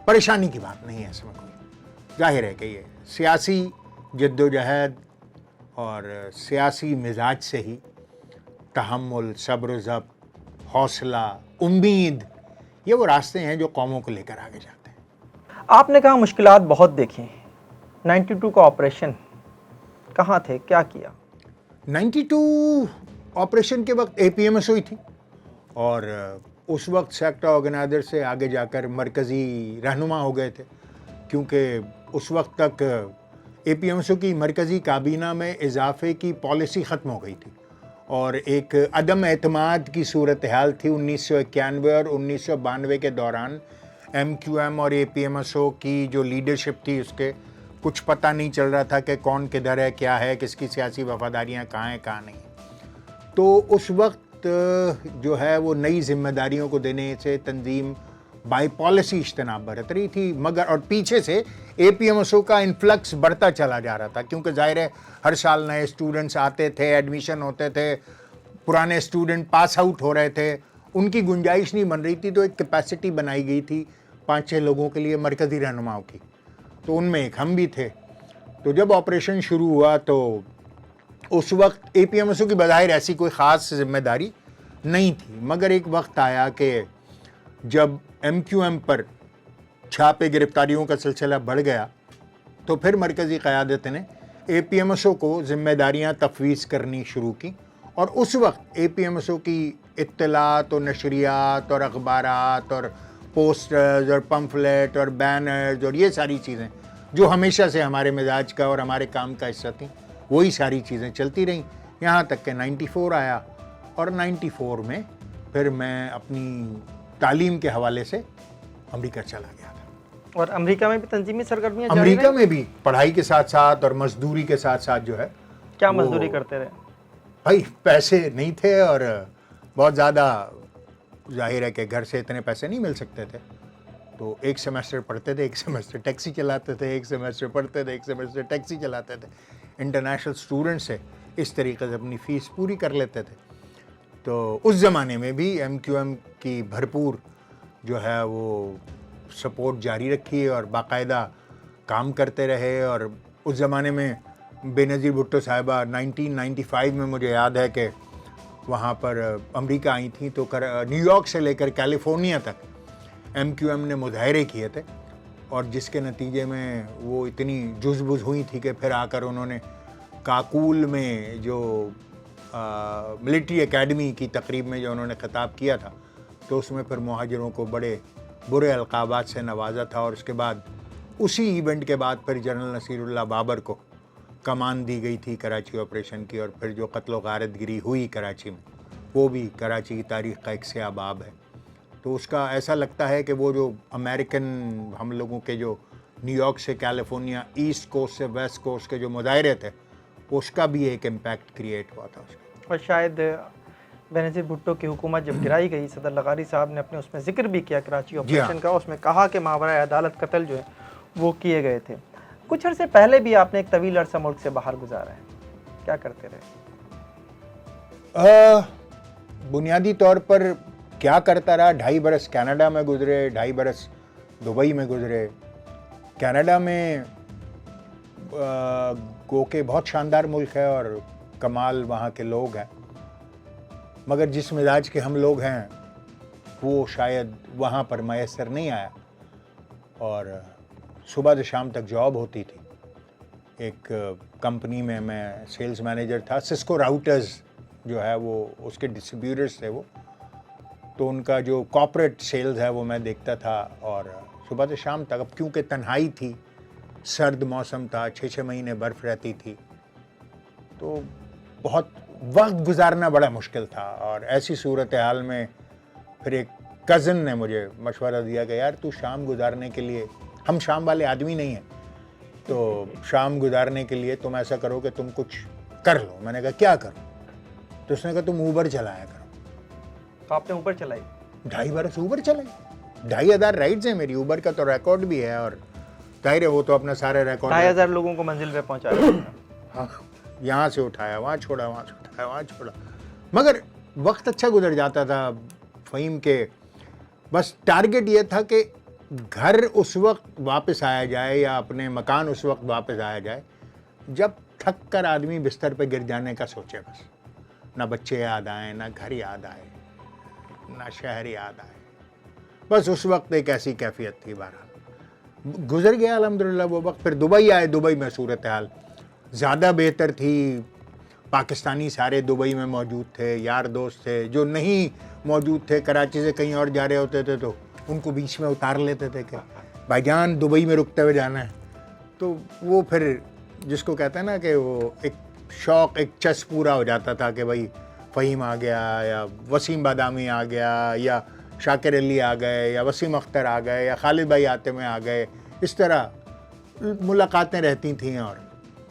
[SPEAKER 1] پریشانی کی بات نہیں ہے اس میں کوئی. ظاہر ہے کہ یہ سیاسی جد و جہد اور سیاسی مزاج سے ہی تحمل، صبر و ضبط، حوصلہ، امید، یہ وہ راستے ہیں جو قوموں کو لے کر آگے جاتے ہیں.
[SPEAKER 2] آپ نے کہا مشکلات بہت دیکھی. 92 کا آپریشن، کہاں تھے، کیا کیا؟
[SPEAKER 1] 92 آپریشن کے وقت اے پی ایم ایس ہوئی تھی، اور اس وقت سیکٹر آرگنائزر سے آگے جا کر مرکزی رہنما ہو گئے تھے، کیونکہ اس وقت تک اے پی ایم ایس کی مرکزی کابینہ میں اضافے کی پالیسی ختم ہو گئی تھی، اور ایک عدم اعتماد کی صورتحال تھی 1991 اور 1992 کے دوران. ایم کیو ایم اور اے پی ایم ایس او کی جو لیڈرشپ تھی، اس کے کچھ پتہ نہیں چل رہا تھا کہ کون کدھر ہے، کیا ہے، کس کی سیاسی وفاداریاں کہاں ہیں کہاں نہیں. تو اس وقت جو ہے وہ نئی ذمہ داریوں کو دینے سے تنظیم بائی پالیسی اجتناب برت رہی تھی، مگر اور پیچھے سے اے پی ایم ایس او کا انفلکس بڑھتا چلا جا رہا تھا، کیونکہ ظاہر ہے ہر سال نئے اسٹوڈنٹس آتے تھے، ایڈمیشن ہوتے تھے، پرانے اسٹوڈنٹ پاس آؤٹ ہو رہے تھے، ان کی گنجائش نہیں بن رہی تھی. تو ایک کیپیسٹی بنائی گئی تھی 5-6 لوگوں کے لیے مرکزی رہنماؤں کی، تو ان میں ایک ہم بھی تھے. تو جب آپریشن شروع ہوا تو اس وقت اے پی ایم ایس او کی بظاہر ایسی کوئی خاص ذمہ داری نہیں تھی، مگر ایک وقت آیا کہ جب ایم کیو ایم پر چھاپے گرفتاریوں کا سلسلہ بڑھ گیا تو پھر مرکزی قیادت نے اے پی ایم ایس او کو ذمہ داریاں تفویض کرنی شروع کی، اور اس وقت اے پی ایم ایس او کی اطلاعات اور نشریات اور اخبارات اور پوسٹرز اور پمفلیٹ اور بینرز اور یہ ساری چیزیں جو ہمیشہ سے ہمارے مزاج کا اور ہمارے کام کا حصہ تھیں، وہی ساری چیزیں چلتی رہیں، یہاں تک کہ 94 آیا. اور 94 میں پھر میں اپنی تعلیم کے حوالے سے امریکہ چلا گیا تھا.
[SPEAKER 2] اور امریکہ میں بھی تنظیمی سرگرمیاں جاری
[SPEAKER 1] امریکہ
[SPEAKER 2] رہیں؟
[SPEAKER 1] میں بھی پڑھائی کے ساتھ ساتھ اور مزدوری کے ساتھ ساتھ جو ہے
[SPEAKER 2] کیا
[SPEAKER 1] وہ
[SPEAKER 2] مزدوری کرتے رہے؟
[SPEAKER 1] بھائی پیسے نہیں تھے، اور بہت زیادہ ظاہر ہے کہ گھر سے اتنے پیسے نہیں مل سکتے تھے. تو ایک سیمسٹر پڑھتے تھے، ایک سیمسٹر ٹیکسی چلاتے تھے، ایک سیمسٹر پڑھتے تھے، ایک سیمسٹر ٹیکسی چلاتے تھے. انٹرنیشنل اسٹوڈنٹ سے اس طریقے سے اپنی فیس پوری کر لیتے تھے. تو اس زمانے میں بھی ایم کیو ایم کی بھرپور جو ہے وہ سپورٹ جاری رکھی اور باقاعدہ کام کرتے رہے. اور اس زمانے میں بے نظیر بھٹو صاحبہ 1995 میں مجھے یاد ہے کہ وہاں پر امریکہ آئی تھیں، تو نیو یارک سے لے کر کیلیفورنیا تک ایم کیو ایم نے مظاہرے کیے تھے، اور جس کے نتیجے میں وہ اتنی جز بز ہوئی تھی کہ پھر آ کر انہوں نے کاکول میں جو ملٹری اکیڈمی کی تقریب میں جو انہوں نے خطاب کیا تھا، تو اس میں پھر مہاجروں کو بڑے برے القابات سے نوازا تھا. اور اس کے بعد اسی ایونٹ کے بعد پھر جنرل نصیر اللہ بابر کو کمان دی گئی تھی کراچی آپریشن کی، اور پھر جو قتل و غارت گری ہوئی کراچی میں، وہ بھی کراچی کی تاریخ کا ایک سیاہ باب ہے. تو اس کا ایسا لگتا ہے کہ وہ جو امریکن ہم لوگوں کے جو نیو یارک سے کیلیفورنیا، ایسٹ کوسٹ سے ویسٹ کوسٹ کے جو مظاہرے تھے اس کا بھی ایک امپیکٹ کریٹ ہوا تھا اس کا.
[SPEAKER 2] اور شاید بینظیر بھٹو کی حکومت جب گرائی گئی، صدر لغاری صاحب نے اپنے اس میں ذکر بھی کیا کراچی آپریشن کا، اس میں کہا کہ ماورائے عدالت قتل جو ہے وہ کیے گئے تھے. کچھ عرصے پہلے بھی آپ نے ایک طویل عرصہ ملک سے باہر گزارا ہے، کیا کرتے رہے؟
[SPEAKER 1] بنیادی طور پر کیا کرتا رہا، 2.5 برس کینیڈا میں گزرے، 2.5 برس دبئی میں گزرے. کینیڈا میں گو کہ بہت شاندار ملک ہے اور کمال وہاں کے لوگ ہیں، مگر جس مزاج کے ہم لوگ ہیں وہ شاید وہاں پر میسر نہیں آیا. اور صبح سے شام تک جاب ہوتی تھی. ایک کمپنی میں سیلز مینیجر تھا، سسکو راؤٹرز جو ہے وہ اس کے ڈسٹریبیوٹرز تھے وہ، تو ان کا جو کارپوریٹ سیلز ہے وہ میں دیکھتا تھا. اور صبح سے شام تک، اب کیونکہ تنہائی تھی، سرد موسم تھا، 6 مہینے برف رہتی تھی، تو بہت وقت گزارنا بڑا مشکل تھا. اور ایسی صورتحال میں پھر ایک کزن نے مجھے مشورہ دیا کہ یار تو شام گزارنے کے لیے، ہم شام والے آدمی نہیں ہیں، تو شام گزارنے کے لیے تم ایسا کرو کہ تم کچھ کر لو. میں نے کہا کیا کروں؟ تو اس نے کہا تم اوبر چلایا کرو.
[SPEAKER 2] تو آپ نے اوبر چلائی؟
[SPEAKER 1] 2.5 برس اوبر چلائی. 2,500 رائڈز ہیں میری. اوبر کا تو ریکارڈ بھی ہے، اور ظاہر ہے وہ تو اپنا سارے ریکارڈ
[SPEAKER 2] 2,500 لوگوں کو منزل پہ پہنچا رہے ہیں.
[SPEAKER 1] ہاں، یہاں سے اٹھایا، وہاں چھوڑا، وہاں سے اٹھایا، وہاں چھوڑا. مگر وقت اچھا گزر جاتا تھا فہیم کے. بس ٹارگٹ یہ تھا کہ گھر اس وقت واپس آیا جائے یا اپنے مکان اس وقت واپس آیا جائے جب تھک کر آدمی بستر پہ گر جانے کا سوچے. بس نہ بچے یاد آئیں، نہ گھر یاد آئے، نہ شہر یاد آئے. بس اس وقت ایک ایسی کیفیت تھی. بہرحال گزر گیا الحمدللہ وہ وقت. پھر دبئی آئے. دبئی میں صورتحال زیادہ بہتر تھی. پاکستانی سارے دبئی میں موجود تھے، یار دوست تھے. جو نہیں موجود تھے، کراچی سے کہیں اور جا رہے ہوتے تھے تو ان کو بیچ میں اتار لیتے تھے کہ بھائی جان دبئی میں رکتے ہوئے جانا ہے. تو وہ پھر جس کو کہتے ہیں نا کہ وہ ایک شوق، ایک چس پورا ہو جاتا تھا کہ بھائی فہیم آ گیا، یا وسیم بادامی آ گیا، یا شاکر علی آ گئے، یا وسیم اختر آ گئے، یا خالد بھائی آتے میں آ گئے. اس طرح ملاقاتیں رہتی تھیں اور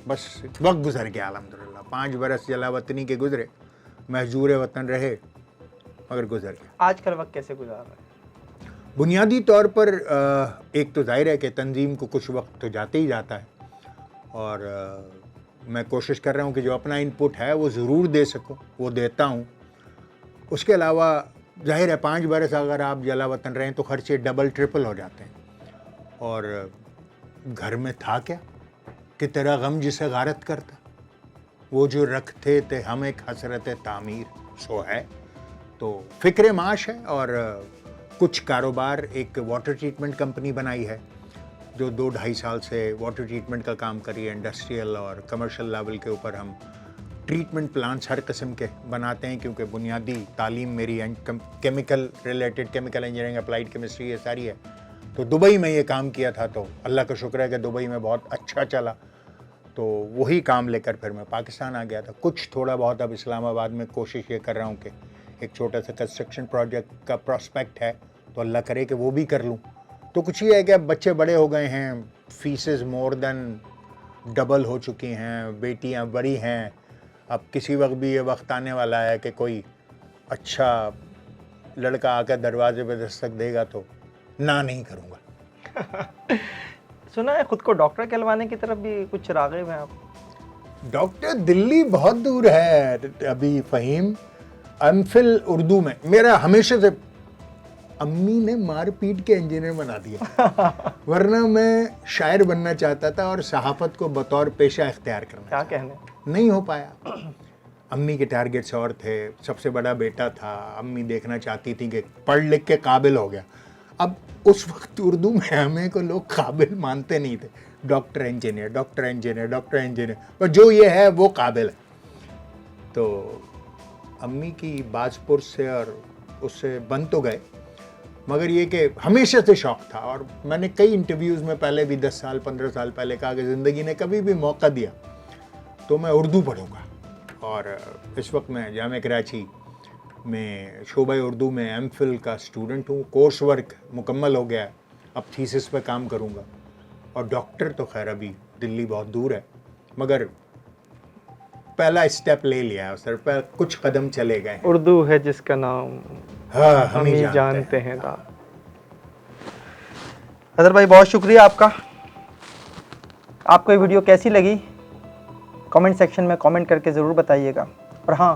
[SPEAKER 1] بس وقت گزر گیا الحمدللہ. 5 برس جلا وطنی کے گزرے، محجور وطن رہے، مگر گزر گیا.
[SPEAKER 2] آج کل وقت کیسے گزار رہا ہے؟
[SPEAKER 1] بنیادی طور پر ایک تو ظاہر ہے کہ تنظیم کو کچھ وقت تو جاتے ہی جاتا ہے، اور میں کوشش کر رہا ہوں کہ جو اپنا ان پٹ ہے وہ ضرور دے سکوں، وہ دیتا ہوں. اس کے علاوہ ظاہر ہے 5 برس اگر آپ جلا وطن رہیں تو خرچے ڈبل ٹرپل ہو جاتے ہیں. اور گھر میں تھا کیا کہ تیرا غم جسے غارت کرتا، وہ جو رکھتے تھے ہم ایک حسرت تعمیر، سو ہے. تو فکر معاش ہے. اور کچھ کاروبار، ایک واٹر ٹریٹمنٹ کمپنی بنائی ہے جو 2-2.5 سال سے واٹر ٹریٹمنٹ کا کام کری ہے. انڈسٹریل اور کمرشل لیول کے اوپر ہم ٹریٹمنٹ پلانٹس ہر قسم کے بناتے ہیں، کیونکہ بنیادی تعلیم میری chemical related, chemical engineering, applied chemistry, یہ ساری ہے. تو دبئی میں یہ کام کیا تھا، تو اللہ کا شکر ہے کہ دبئی میں بہت اچھا چلا. تو وہی کام لے کر پھر میں پاکستان آ گیا تھا. کچھ تھوڑا بہت اب اسلام آباد میں کوشش یہ کر رہا ہوں کہ ایک چھوٹا سا کنسٹرکشن پروجیکٹ کا پراسپیکٹ ہے، تو اللہ کرے کہ وہ بھی کر لوں. تو کچھ یہ ہے کہ اب بچے بڑے ہو گئے ہیں، فیسز مور دین ڈبل ہو چکی ہیں، بیٹیاں بڑی ہیں. اب کسی وقت بھی یہ وقت آنے والا ہے کہ کوئی اچھا لڑکا آ کر دروازے پہ دستک دے گا تو نہ نہیں کروں گا.
[SPEAKER 2] سنا ہے خود کو ڈاکٹر کہلوانے کی طرف بھی کچھ راغب ہیں آپ؟
[SPEAKER 1] ڈاکٹر دلی بہت دور ہے ابھی فہیم. ایم فل اردو میں میرا ہمیشہ سے، امی نے مار پیٹ کے انجینئر بنا دیا، ورنہ میں شاعر بننا چاہتا تھا اور صحافت کو بطور پیشہ اختیار کرنا.
[SPEAKER 2] کیا کہنے،
[SPEAKER 1] نہیں ہو پایا. امی کے ٹارگیٹس اور تھے. سب سے بڑا بیٹا تھا. امی دیکھنا چاہتی تھی کہ پڑھ لکھ کے قابل ہو گیا. اب اس وقت اردو میں ہمیں کو لوگ قابل مانتے نہیں تھے. Doctor engineer, doctor engineer, doctor engineer, پر جو یہ ہے وہ قابل ہے. تو امی کی باز پرس سے اور اس سے بن تو گئے، مگر یہ کہ ہمیشہ سے شوق تھا. اور میں نے کئی انٹرویوز میں پہلے بھی 10 سال 15 سال پہلے کہا کہ زندگی نے کبھی بھی موقع دیا تو میں اردو پڑھوں گا. اور اس وقت میں جامعہ کراچی میں شعبہ اردو میں ایم فل کا اسٹوڈنٹ ہوں. کورس ورک مکمل ہو گیا، اب تھیسس پہ کام کروں گا. اور ڈاکٹر تو خیر ابھی دلی بہت دور ہے، مگر پہلا اسٹیپ لے لیا ہے سر، پہ کچھ قدم چلے گئے ہیں۔
[SPEAKER 2] اردو ہے جس کا نام
[SPEAKER 1] ہاں
[SPEAKER 2] ہم ہی جانتے ہیں۔ اظہر بھائی بہت شکریہ آپ کا۔ آپ کو یہ ویڈیو کیسی لگی کامنٹ سیکشن میں کامنٹ کر کے ضرور بتائیے گا، اور ہاں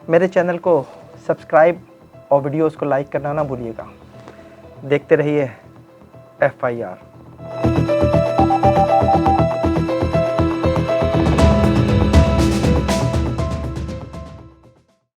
[SPEAKER 2] میرے چینل کو سبسکرائب اور ویڈیوز کو لائک کرنا نہ بھولیے گا۔ دیکھتے رہیے FIR۔